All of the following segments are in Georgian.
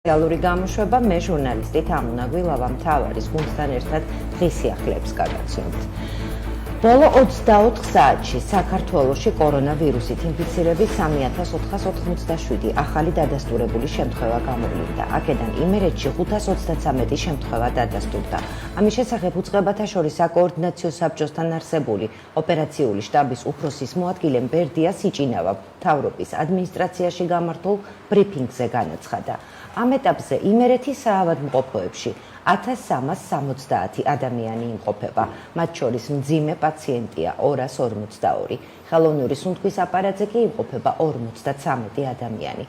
სოციალური გამოშვება მე ჟურნალისტი თამუნა გვილავა მთავარის გუნდთან ერთად დღის სიახლეებს გაგაცნობთ. ბოლო 24 საათში საქართველოში კორონავირუსით ინფიცირების 3487 ახალი დადასტურებული შემთხვევა გამოვლინდა. აქედან იმერეთში 533 შემთხვევა დადასტურდა. ამის შესახებ უწყებათა შორის საკოორდინაციო საბჭოსთან არსებული ოპერაციული შტაბის უფროსის მოადგილემ ბერდია სიჭინავა მთავრობის ადმინისტრაციაში გამართულ ბრიფინგზე განაცხადა. ამ ეტაპზე იმერეთის საავადმყოფოებში 1370 ადამიანი იმყოფება, მათ შორის მძიმე პაციენტია 242, ხელოვნური სუნთქვის აპარატზე კი იმყოფება 53 ადამიანი.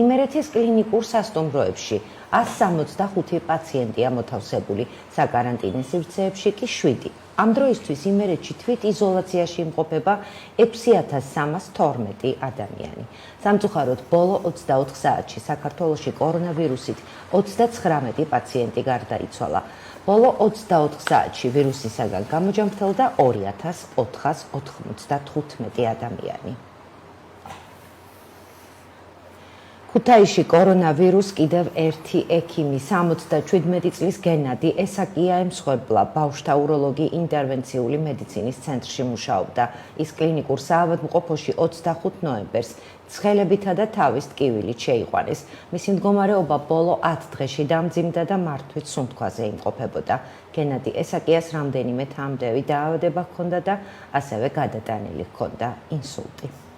იმერეთის კლინიკურ სასტუმროებში 165 პაციენტია მოთავსებული, საკარანტინო სივრცეებში კი 7. ამ დროისთვის იმერეთში თვით იზოლაციაში იმყოფება 6312 ადამიანი. სამწუხაროდ ბოლო 24 საათში საქართველოში კორონავირუსით 39 პაციენტი გარდაიცვალა. ბოლო 24 საათში ვირუსისაგან გამოჯამრთელდა 2495 ადამიანი. ქუთაისში კორონავირუს კიდევ ერთი ექიმი 77 წლის გენადი ესაკია ემსხვერპლა ბავშვთა უროლოგი ინტერვენციული მედიცინის ცენტრში მუშაობდა. ის კლინიკურ საავადმყოფოში 25 ნოემბერს ცხელებითა და თავის ტკივილით შეიყვანეს. მისი მდგომარეობა ბოლო 10 დღეში დამძიმდა და მართვით სუნთქვაზე იმყოფებოდა. გენადი ესაკიას რამდენიმე თამდევი დაავადება ჰქონდა და ასევე გადატანილი ჰქონდა ინსულტი.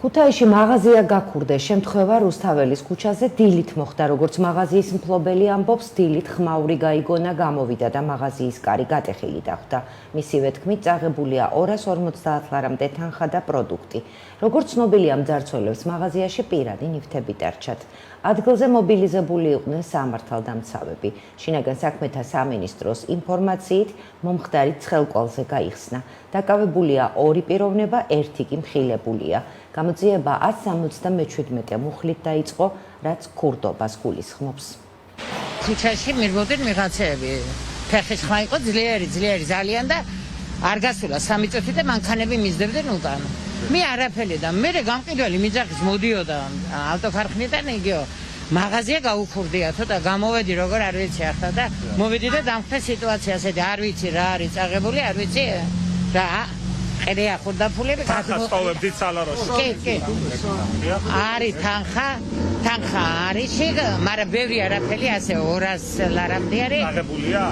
ქუთაისში მაღაზია გაქურდეს შემთხვევა რუსთაველის ქუჩაზე დილით მოხდა, როგორც მაღაზიის მფლობელი ამბობს, დილით ხმაური გაიგონა, გამოვიდა და მაღაზიის კარი გატეხილი დახვდა. მისივე თქმით, წაღებულია 250 ლარამდე თანხა და პროდუქტი. როგორც ცნობილია, მძარცველებს მაღაზიაში პირადი ნივთები დარჩათ. ადგილზე მობილიზებული იყვნენ სამართალდამცავები. შინაგან საქმეთა სამინისტროს ინფორმაციით, მომხდარი ცხელკვალზე გაიხსნა. დაკავებულია 2 პიროვნება, 1 კი მხილებულია. გამოძიება 177 მუხლით დაიწყო, რაც ქურდობას გულისხმობს. ქუჩაში მირბოდნენ ვიღაცები. ფეხის ხმა იყო ძლიერი ძალიან და არ გასულა 3 წუთი და მანქანები მისდებდნენ უკან. მე არაფერი და მე გამყიდველი მიძახის მოდიოდა ავტოქარხნიდან იგიო. მაღაზია გაუქურდიათო და გამოვედი როგორ არ ვიცი ახლა და მოვედი და დამხდა სიტუაცია ასეთი არ ვიცი რა არის წაღებული არ ვიცი რა ყერია ხურდაფულები გასწავლებდი სალაროში. კი. არის თანხა არის შეგ, მაგრამ ბევრი არაფერი ასე 200 ლარამდე არის. აღებულია?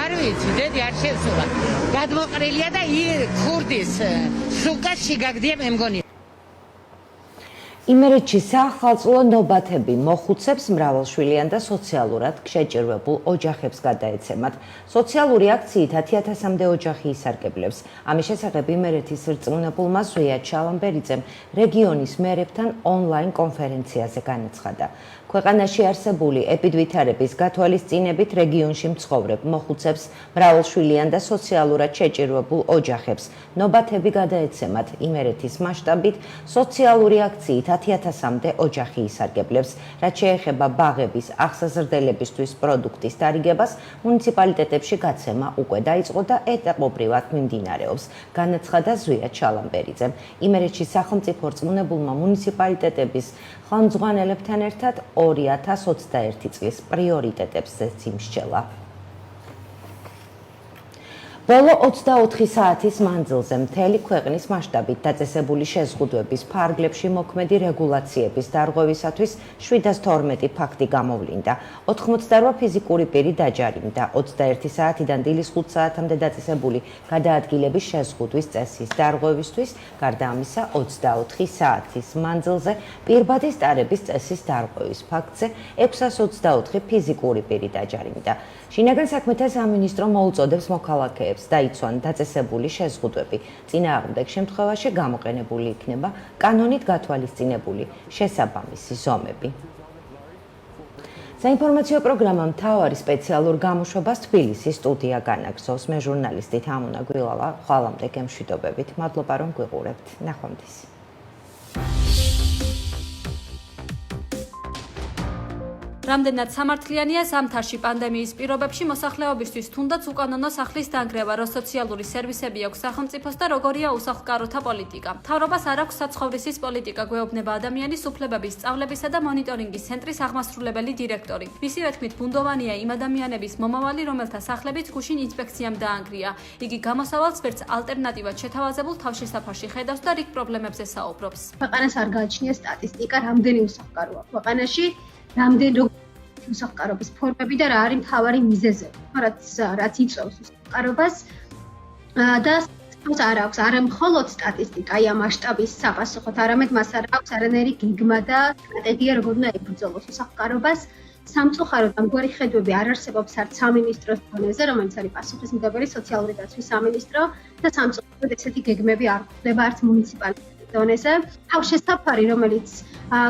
არ ვიცი, დედი არ შევსულა. გადმოყრილია და ქურდის სუკაში გაგდია მე მგონი. იმერეთში საახალწლო ნობათები მოხუცებს მრავალშვილიან და სოციალურად შეჭირვებულ ოჯახებს გადაეცემათ. სოციალური აქციით 10,000-მდე ოჯახი ისარგებლებს. ამის შესახებ იმერეთის რწმუნებულმა ზვია ჩალამბერიძემ რეგიონის მერებთან ონლაინ კონფერენციაზე განაცხადა. ქვეყანაში არსებული ეპიდვითარების გათვალისწინებით რეგიონში მცხოვრებ მოხუცებს, მრავალშვილიან და სოციალურად შეჭირვებულ ოჯახებს ნობათები გადაეცემათ. იმერეთის მასშტაბით სოციალური აქციით 10,000-მდე ოჯახი ისარგებლებს. რაც შეეხება ბაღების აღსაზრდელებისთვის პროდუქტის დარიგებას, მუნიციპალიტეტებში გაცემა უკვე დაიწყო და ეტაპობრივად მიმდინარეობს. განაცხადა ზვია ჩალამბერიძემ. იმერეთში სახელმწიფო რწმუნებულმა მუნიციპალიტეტების ხელმძღვანელებთან ერთად 2021 წლის პრიორიტეტებზეც იმსჯელა. ბოლო 24 საათის მანძილზე მთელი ქვეყნის მასშტაბით დაწესებული შეზღუდვების ფარგლებში მოქმედი რეგულაციების დარღვევისათვის 712 ფაქტი გამოვლინდა. 88 ფიზიკური პირი დაჯარიმდა. 21 საათიდან დილის 5 საათამდე დაწესებული გადაადგილების შეზღუდვის წესის დარღვევისთვის, გარდა ამისა 24 საათის მანძილზე პირბადის ტარების წესის დარღვევის ფაქტზე 624 ფიზიკური პირი დაჯარიმდა. შინაგან საქმეთა სამინისტრო მოუწოდებს მოქალაქეებს დაიცვან დაწესებული შეზღუდვები. წინააღმდეგ შემთხვევაში გამოყენებული იქნება კანონით გათვალისწინებული შესაბამისი ზომები. საინფორმაციო პროგრამა მთავარი სპეციალურ გამოშვებას თბილისის სტუდია განაგზავს. მე ჟურნალისტი თამუნა გვილავა, ხვალამდე გემშვიდობებით. მადლობა რომ გვიყურებთ. ნახვამდის. რამდენად სამართლიანია ზამთარში პანდემიის პირობებში მოსახლეობისთვის თუნდაც უკანონო სახლის დანგრევა, რო სოციალური სერვისები აქვს სახელმწიფოს და როგორია უსახლკაროთა პოლიტიკა. მთავრობას არ აქვს საცხოვრისის პოლიტიკა, გვეუბნება ადამიანის უფლებების სწავლებისა და მონიტორინგის ცენტრის აღმასრულებელი დირექტორი. მისივე თქმით, ბუნდოვანია იმ ადამიანების მომავალი, რომელთა სახლებიც გუშინ ინსპექციამ დაანგრია. იგი გამოსავალს ვერც ალტერნატივად შეთავაზებულ თავშესაფარში ხედავს და რიგ პრობლემებზე საუბრობს. ქვეყანას არ გააჩნია სტატისტიკა, რამდენი უსახლკაროა ქვეყანაში, რამდენი უსახლკარობის ფორმები და რა არის მთავარი მიზეზები, რაც იწვევს უსახლკარობას და არ აქვს არა მხოლოდ სტატისტიკა ამ მასშტაბის საპასუხოდ, არამედ მას არ აქვს არანაირი გეგმა და სტრატეგია, როგორ უნდა ებრძოლოს უსახლკარობას. სამწუხაროდ ამგვარი ხედვები არ არსებობს არც სამინისტროს დონეზე, რომელიც არის პასუხისმგებელი სოციალური დაცვის სამინისტრო და სამწუხაროდ ესეთი გეგმები არ გვხვდება არც მუნიციპალიტეტის დონეზე. თავშესაფარი, რომელიც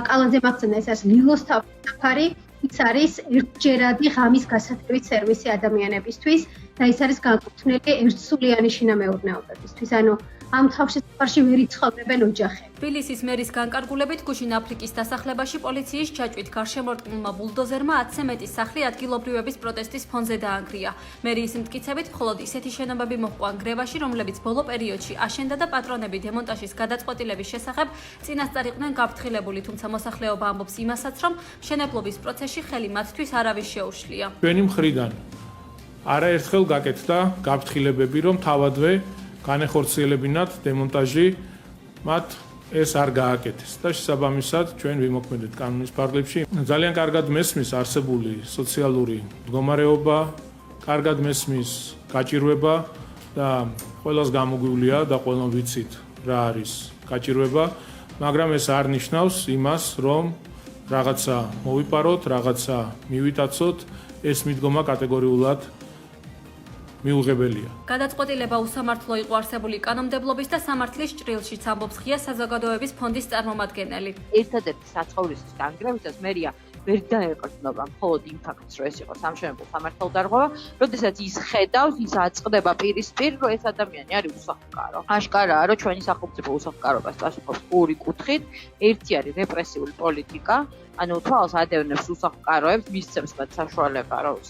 კალანძე მახსენდა, ეს არის ლილოს თავშესაფარი, ის არის ერთჯერადი ღამის გასათევი სერვისი ადამიანებისთვის და ის არის განკუთვნილი ერთსულიანი შინამეურნეობებისთვის. ანუ ამ თავშესაფარში ვერ იცხოვრებენ ოჯახები. თბილისის მერის განკარგულებით გუშინ აფრიკის დასახლებაში პოლიციის ჩაჭვით გარშემორტყმულმა ბულდოზერმა 10-ზე მეტი სახლი ადგილობრივების პროტესტის ფონზე დაანგრია. მერიის მტკიცებით მხოლოდ ისეთი შენობები მოჰყვა ნგრევაში, რომლებიც ბოლო პერიოდში აშენდა და პატრონები დემონტაჟის გადაწყვეტილების შესახებ წინასწარ იყვნენ გაფრთხილებული, თუმცა მოსახლეობა ამბობს იმასაც, რომ მშენებლობის პროცესში ხელი მათთვის არავის შეუშლია. ჩვენი მხრიდან არაერთხელ გაკეთდა გაფრთხილებები, რომ თავადვე განეხორციელებინათ დემონტაჟი, მათ ეს არ გააკეთეს და შესაბამისად ჩვენ ვიმოქმედეთ კანონის ფარგლებში. ძალიან კარგად მესმის არსებული სოციალური მდგომარეობა, კარგად მესმის გაჭირვება და ყველას გამოგვივლია და ყველამ ვიცით რა არის გაჭირვება, მაგრამ ეს არ ნიშნავს იმას, რომ რაღაცა მოვიპაროთ, რაღაცა მივიტაცოთ, ეს მიდგომა კატეგორიულად მიუღებელია. გადაწყვეტილება უსამართლო იყო არსებული კანონმდებლობის და სამართლის ჭრილშიც, ამბობს ღია საზოგადოების ფონდის წარმომადგენელი. ერთადერთი საცხოვრისის განგრევისას მერია ვერ დაეყრდნობა მხოლოდ იმ ფაქტს, რომ ეს იყო სამშენებლო სამართალდარღვევა, როდესაც ის ხედავს, ის აწყდება პირისპირ, რომ ეს ადამიანი არის უსახლკარო. აშკარაა, რომ ჩვენი სახელმწიფო უსახლკარობას პასუხობს ორი კუთხით. ერთი არის რეპრესიული პოლიტიკა, ანუ თვალს ადევნებს უსახლკაროებს, მისცემს მათ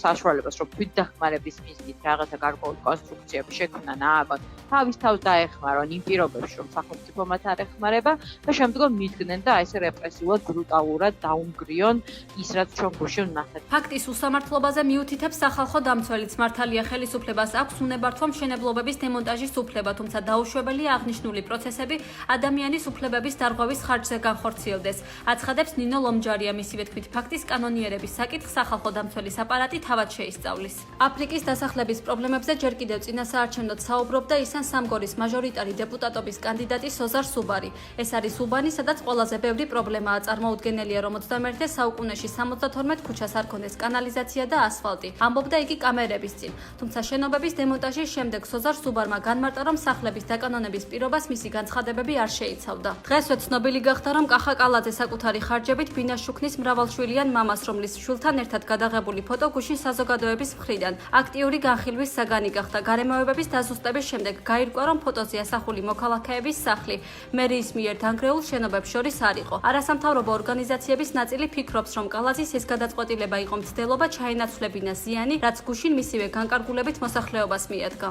საშუალებას, რომ თვით დახმარების მიზნით რაღაცა გარკვეული კონსტრუქციები შექმნან, ააგონ, თავის თავს დაეხმარონ იმ პირობებში, რომ სახელმწიფო მათ არ ეხმარება და შემდგომ მიდგნენ და ესე რეპრესიულად, ბრუტალურად დაუნგრიონ ის, რაც ჩვენ გუშინ ვნახეთ. ფაქტის უსამართლობაზე მიუთითებს სახალხო დამცველიც. მართალია ხელისუფლებას აქვს უნებართვა მშენებლობების დემონტაჟის უფლება, თუმცა დაუშვებელია აღნიშნული პროცესები ადამიანის უფლებების დარღვევის ხარჯზე განხორციელდეს. აცხადებს ნინო ლომჯარია, მისივე თქმით, ფაქტის კანონიერების საკითხს სახალხო დამცველის აპარატი თავად შეისწავლის. აფრიკის დასახლების პრობლემებზე ჯერ კიდევ წინასაარჩევნოდ საუბრობდა ისან სამგორის მაჟორიტარი დეპუტატობის კანდიდატი სოზარ სუბარი. ეს არის უბანი, სადაც ყველაზე ბევრი პრობლემაა. წარმოუდგენელია, რომ 21 საუკუნეში 72 ქუჩას არ ქონდეს კანალიზაცია და ასფალტი. ამბობდა იგი კამერების წინ. თუმცა შენობების დემონტაჟის შემდეგ სოზარ სუბარმა განმარტა, რომ სახლების დაკანონების პირობას მისი განცხადებები არ შეიცავდა. დღესვე ცნობილი გახდა, რომ კახა კალაძე საკუთარი ხარჯებით ბინას შუქნის მრავალშვილიან მამას, რომლის შვილთან ერთად გადაღებული ფოტო გუშინ საზოგადოების მხრიდან აქტიური განხილვის საგანი გახდა. გარემოებების დაზუსტების შემდეგ გაირკვა, რომ ფოტოზე ასახული მოქალაქეების სახლი მერიის მიერ დანგრეულ შენობებს შორის არ იყო. არასამთავრობო ორგანიზაციების ნაწილი ფიქრობს, რომ კალაძის ეს გადაწყვეტილება იყო მცდელობა ჩაენაცვლებინა ზიანი, რაც გუშინ მისივე განკარგულებით მოსახლეობას მიადგა.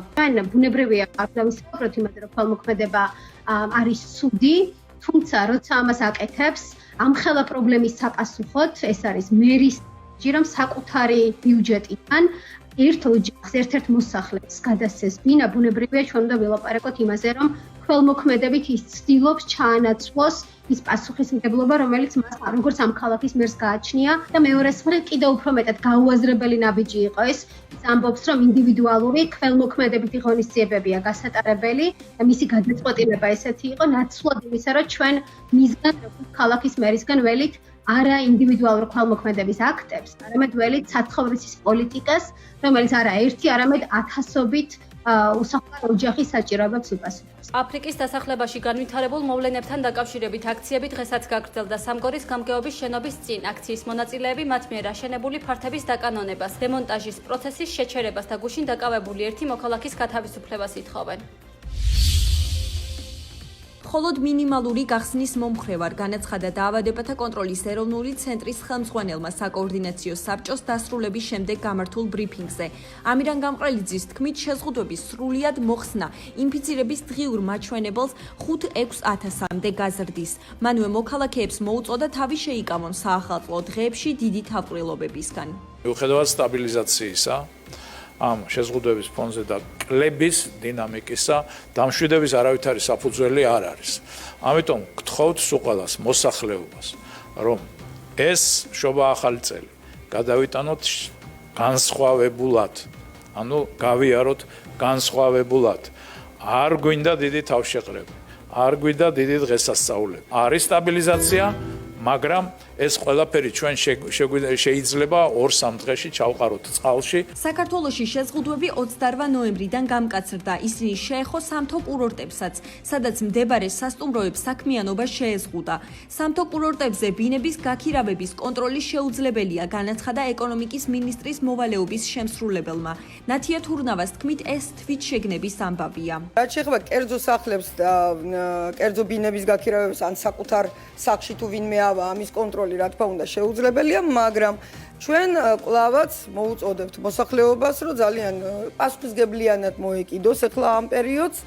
ბუნებრივია არ დავისაუბროთ იმაზე, რომ ქველმოქმედება არის ცუდი, თუმცა როცა ამას აკეთებს, ამ ხელა პრობლემის საპასუხოდ ეს არის მერის ჯერამ საკუთარი ბიუჯეტიდან ერთ ოჯახს, ერთ-ერთ მოსახლეს გადასცეს ბინა, ბუნებრივია ჩვენ უნდა ველაპარაკოთ იმაზე, რომ ქველმოქმედებით ის ცდილობს ჩაანაცვლოს ის პასუხისმგებლობა, რომელიც მას როგორც ამ ქალაქის მერს გააჩნია და მეორეს მხრივ კიდევ უფრო მეტად გაუაზრებელი ნაბიჯი იყო ეს. ის ამბობს, რომ ინდივიდუალური ქველმოქმედებითი ღონისძიებებია გასატარებელი და მისი გადაწყვეტილება ესეთი იყო, ნაცვლად იმისა, რომ ჩვენ მისგან როგორც ქალაქის მერისგან ველით არა ინდივიდუალურ ქველმოქმედების აქტებს, არამედ ველით საცხოვრისის პოლიტიკას, რომელიც არა ერთი, არამედ ათასობით უსახლკარო ოჯახის საჭიროებებს უპასუხებს. აფრიკის დასახლებაში განვითარებულ მოვლენებთან დაკავშირებით აქციები დღესაც გაგრძელდა სამგორის გამგეობის შენობის წინ. აქციის მონაწილეები მათ მიერ აშენებული ფართების დაკანონებას, დემონტაჟის პროცესის შეჩერებას და გუშინ დაკავებული ერთი მოქალაქის გათავისუფლებას ითხოვენ. მხოლოდ მინიმალური გახსნის მომხრევარ, განაცხადა დაავადებათა კონტროლის ეროვნული ცენტრის ხელმძღვანელმა საკოორდინაციო საბჭოს დასრულების შემდეგ გამართულ ბრიფინგზე. ამირან გამყრელიძის თქმით, შეზღუდვების სრულიად მოხსნა ინფიცირების დღიურ მაჩვენებელს 5-6 1000-მდე გაზრდის. მანვე მოქალაქეებს მოუწოდა თავი შეიკავონ საახალწლო დღეებში დიდი თავყრილობებისგან. მიუხედავად სტაბილიზაციისა, ამ შეზღუდვების ფონზე და კლების დინამიკისა, დამშვიდების არავითარი საფუძველი არ არის. ამიტომ გთხოვთ სულ ყველას მოსახლეობას, რომ ეს შობა ახალი წელი გადავიტანოთ განსხვავებულად. ანუ გავიაროთ განსხვავებულად. არ გვინდა დიდი თავშეყრები, არ გვინდა დიდი დღესასწაულები. არის სტაბილიზაცია, მაგრამ ეს ყველაფერი ჩვენ შეიძლება 2-3 დღეში ჩავყაროთ წყალში. საქართველოში შეზღუდვები 28 ნოემბრიდან გამკაცრდა. ისინი შეეხო სამთო კურორტებსაც, სადაც მდებარე სასტუმროებს საქმიანობა შეეზღუდა. სამთო კურორტებზე ბინების გაქირავების კონტროლი შეუძლებელია, განაცხადა ეკონომიკის მინისტრის მოვალეობის შემსრულებელმა. ნათია თურნავას თქმით, ეს თვითშეგნების ამბავია. რაც შეეხება კერძო სახლებს და კერძო ბინების გაქირავებას ან საკუთარ სახლში თუ ვინმე ავა ამის კონტროლი რა თქმა უნდა შეუძლებელია, მაგრამ ჩვენ კლავაც მოუწოდებთ მოსახლეობას, რომ ძალიან პასუხისგებლიანად მოეკიდოს ახლა ამ პერიოდს.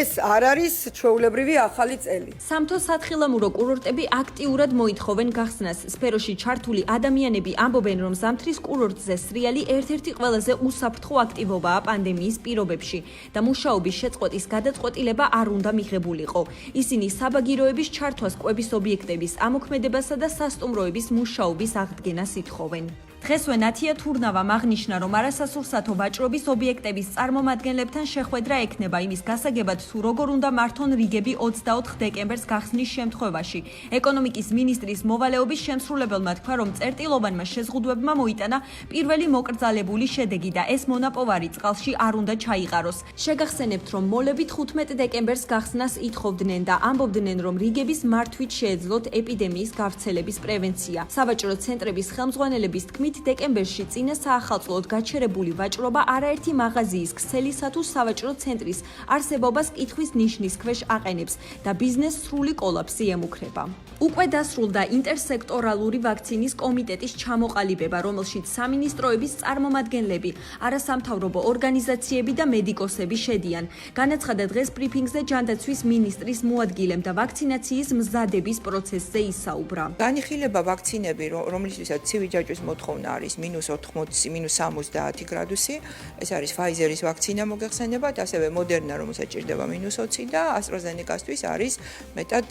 ეს არ არის ჩვეულებრივი ახალი წელი. სამთო სათხილამურო კურორტები აქტიურად მოითხოვენ გახსნას. სფეროში ჩართული ადამიანები ამბობენ, რომ ზამთრის კურორტზე სრიალი ერთ-ერთი ყველაზე უსაფრთხო აქტივობაა პანდემიის პირობებში და მუშაობის შეწყვეტის გადაწყვეტილება არ უნდა მიღებულიყო. ისინი საბაგიროების ჩართვას კვების ობიექტების ამოქმედებასა და სასტუმროების მუშაობის აღდგენას ითხოვენ. დღესვე ნათია თურნავამ აღნიშნა, რომ არასასურსათო ვაჭრობის ობიექტების წარმომადგენლებთან შეხვედრა ექნება იმის გასაგებად, თუ როგორ უნდა მართონ რიგები 24 დეკემბერს გახსნის შემთხვევაში. ეკონომიკის მინისტრის მოვალეობის შემსრულებელმა თქვა, რომ წერტილოვანმა შეზღუდვებმა მოიტანა პირველი მოკრძალებული შედეგი და ეს მონაპოვარი წყალში არ უნდა ჩაიყაროს. შეგახსენებთ, რომ მოლები 15 დეკემბერს გახსნას ითხოვდნენ და ამბობდნენ, რომ რიგების მართვით შეეძლოთ ეპიდემიის გავრცელების პრევენცია. სავაჭრო ცენტრების ხელმძღვანელების თქმით, დეკემბერში წინა საახალწლოდ გაჩერებული ვაჭრობა არაერთი მაღაზიის, ქსელისა თუ სავაჭრო ცენტრის არსებობას კითხვის ნიშნის ქვეშ აყენებს და ბიზნესს სრული კოლაფსი ემუქრება. უკვე დასრულდა ინტერსექტორალური ვაქცინის კომიტეტის ჩამოყალიბება, რომელშიც სამინისტროების წარმომადგენლები, არასამთავრობო ორგანიზაციები და მედიკოსები შედიან. განაცხადა დღეს ბრიფინგზე ჯანდაცვის მინისტრის მოადგილემ და ვაქცინაციის მზადების პროცესზე ისაუბრა. განიხილება ვაქცინები, რომლისთვისაც ცივი ჯაჭვის მოთხოვნა არის -80, -70 გრადუსი. ეს არის Pfizer-ის ვაქცინა მოგეხსენებათ, ასევე Moderna, რომელსაც ჭირდება -20 და AstraZeneca-ისთვის არის მეტად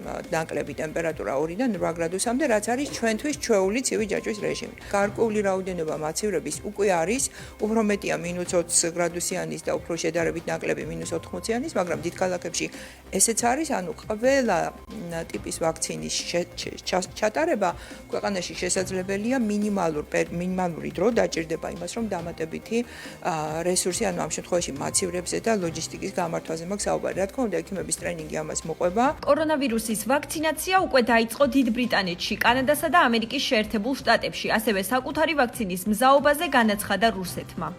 ნაკლები ტემპერატურა 2-დან 8 გრადუსამდე, რაც არის ჩვენთვის ჩვეული ცივი ჯაჭვის რეჟიმი. გარკვეული რაოდენობა მაცევრების უკვე არის, უფრო მეტია -20 გრადუსიანის და უფრო შედარებით ნაკლები -80-იანის, მაგრამ დიდ ქალაქებში ესეც არის, ანუ ყველა ტიპის ვაქცინის ჩატარება ქვეყანაში შესაძლებელია მინიმალური დრო დაჭირდება იმას, რომ დამატებითი რესურსი, ანუ ამ შემთხვევაში მაცევრებზე და ლოჯისტიკის გამართვაზე მაქვს საუბარი. რა თქმა უნდა, ექიმების ტრენინგი ამას მოყვება. კორონავირუსის ვაქცინაცია უკვე დაიწყო დიდ ბრიტანეთში, კანადასა და ამერიკის შეერთებულ შტატებში, ასევე საკუთარი ვაქცინის მზაობაზე განაცხადა რუსეთმა.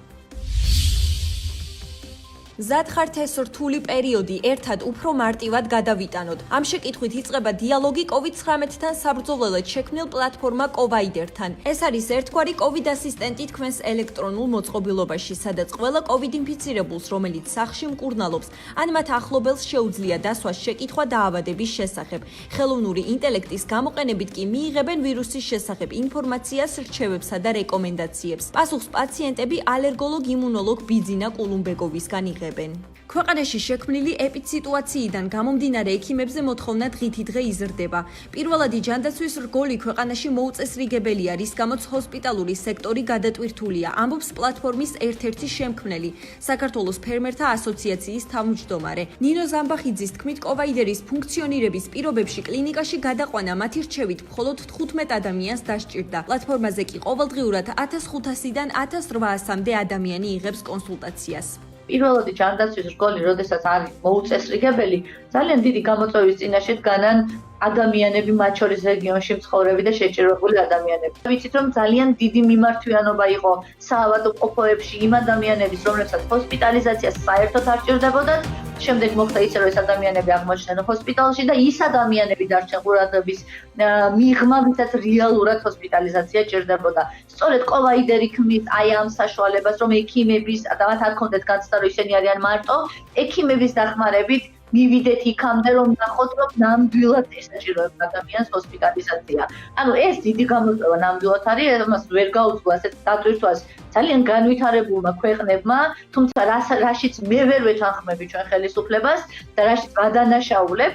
მზად ხართ ეს რთული პერიოდი ერთად უფრო მარტივად გადავიტანოთ. ამ შეკითხვით იწყება დიალოგი COVID-19-თან საბრძოლველად შექმნილ პლატფორმა კოვაიდერთან. ეს არის ერთგვარი COVID ასისტენტი თქვენს ელექტრონულ მოწყობილობაში, სადაც ყველა COVID ინფიცირებულს, რომელიც სახლში მკურნალობს, ან მათ ახლობელს შეუძლია დასვას შეკითხვა დაავადების შესახებ. ხელოვნური ინტელექტის გამოყენებით კი მიიღებენ ვირუსის შესახებ ინფორმაციას, რჩევებსა და რეკომენდაციებს. პასუხს პაციენტები ალერგოლოგ იმუნოლოგ ბიძინა კულუმბეგოვისგან იღებენ. ქვეყანაში შექმნილი ეპიდსიტუაციიდან გამომდინარე ექიმებზე მოთხოვნა დღითი დღე იზრდება. პირველადი ჯანდაცვის რგოლი ქვეყანაში მოუწესრიგებელია, რის გამოც ჰოსპიტალური სექტორი გადატვირთულია, ამბობს პლატფორმის ერთ-ერთი შემქმნელი, საქართველოს ფერმერთა ასოციაციის თავმჯდომარე. ნინო ზამბახიძის თქმით, კოვაიდერის ფუნქციონირების პირობებში კლინიკაში გადაყვანა მათი რჩევით მხოლოდ 15 ადამიანს დასჭირდა. პლატფორმაზე კი ყოველდღიურად 1500-დან 1800-მდე ადამიანი იღებს კონსულტაციას. პირველადი ჯანდაცვის რგოლი, როდესაც არის მოუწესრიგებელი, ძალიან დიდი გამოწვევის წინაშე დგანან ადამიანები, მათ შორის რეგიონში მცხოვრები და შეჭირებული ადამიანები. ვიცით, რომ ძალიან დიდი მიმართვიანობა იყო საავადმყოფოებში იმ ადამიანების, რომლებსაც ჰოსპიტალიზაცია საერთოდ არ ჭირდებოდათ. შემდეგ მოხდა ისე, რომ ეს ადამიანები აღმოჩნდნენ ჰოსპიტალში და ის ადამიანები დარჩნენ ყურადღების მიღმა, ვისაც რეალურად ჰოსპიტალიზაცია ჭირდებოდა. სწორედ კოვაიდერი ქმნის აი ამ საშუალებას, რომ ექიმების და მათ არ ქონდეთ განცდა, რომ ისინი არიან მარტო, ექიმების დახმარებით მივიდეთ იქამდე, რომ ნახოთ, რომ ნამდვილად ესაჭიროებს ადამიანს ჰოსპიტალიზაცია. ანუ ეს დიდი გამოწვევა ნამდვილად არის, ამას ვერ გაუძლო ასეთ დატვირთვას ძალიან განვითარებულმა ქვეყნებმა, თუმცა რაშიც მე ვერ ვეთანხმები ჩვენ ხელისუფლებას და რაშიც გადანაშაულებ,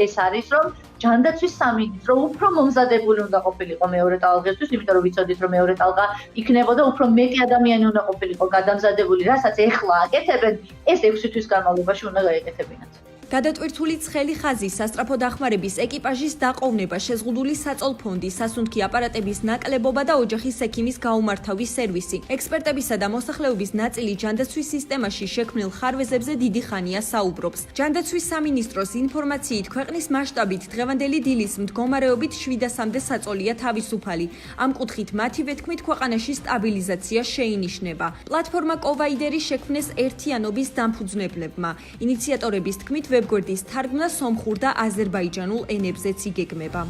ეს არის, რომ ჯანდაცვის სამინისტრო უფრო მომზადებული უნდა ყოფილიყო მეორე ტალღისთვის, იმიტომ რომ ვიცოდით, რომ მეორე ტალღა იქნებოდა უფრო მეტი ადამიანი უნდა ყოფილიყო გადამზადებული, რასაც ეხლა აკეთებენ, ეს 6 თვის განმავლობაში უნდა გაეკეთებინათ. გადატვირთული ცხელი ხაზის, სასტრაფო დახმარების ეკიპაჟის დაყოვნება, შეზღუდული საწოლ ფონდი, სასუნთქი აპარატების ნაკლებობა და ოჯახის ექიმის გაუმართავის სერვისი. ექსპერტებისა და მოსახლეობის ნაწილი ჯანდაცვის სისტემაში შექმნილ ხარვეზებზე დიდი ხანია საუბრობს. ჯანდაცვის სამინისტროს ინფორმაციით, ქვეყნის მასშტაბით დღევანდელი დილის მდგომარეობით 700-მდე საწოლია თავისუფალი. ამ კუთხით მათივე თქმით, ქვეყანაში სტაბილიზაცია შეინიშნება. პლატფორმა კოვაიდერი შექმნეს ერთიანობის დამფუძნებლებმა. ინიციატორების თქმით, ვებგვერდის თარგმნა სომხურ და აზერბაიჯანულ ენებზეც იგეგმება.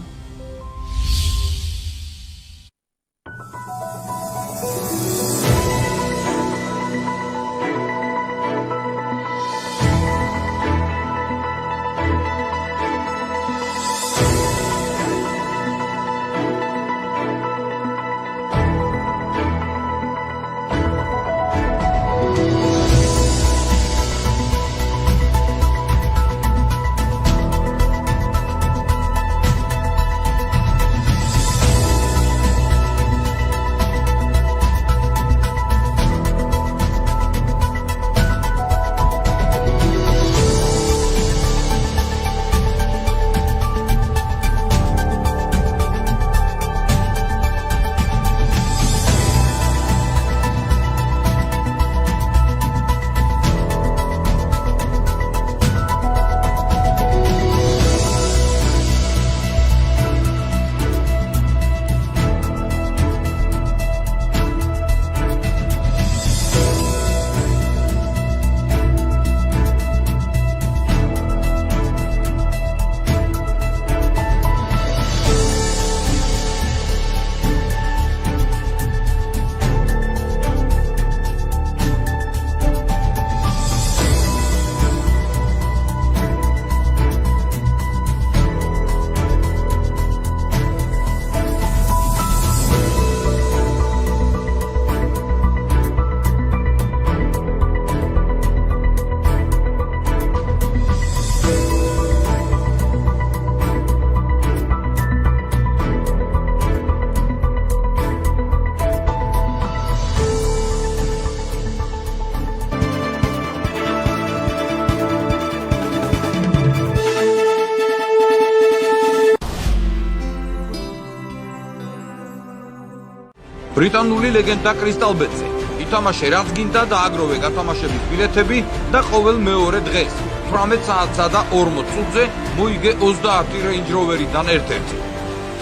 ბრიტანული ლეგენდა კრისტალ ბეტზე. ითამაშე რაც გინდა და აგროვე გათამაშების ბილეთები და ყოველ მეორე დღეს 18 საათსა და 40 წუთზე მოიგე 30 Range Rover-დან ერთ-ერთი.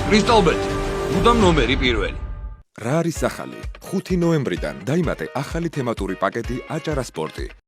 კრისტალ ბეტი, მუდამ ნომერი პირველი. რა არის ახალი? 5 ნოემბრიდან დაიმატე ახალი თემატური პაკეტი აჭარა სპორტი.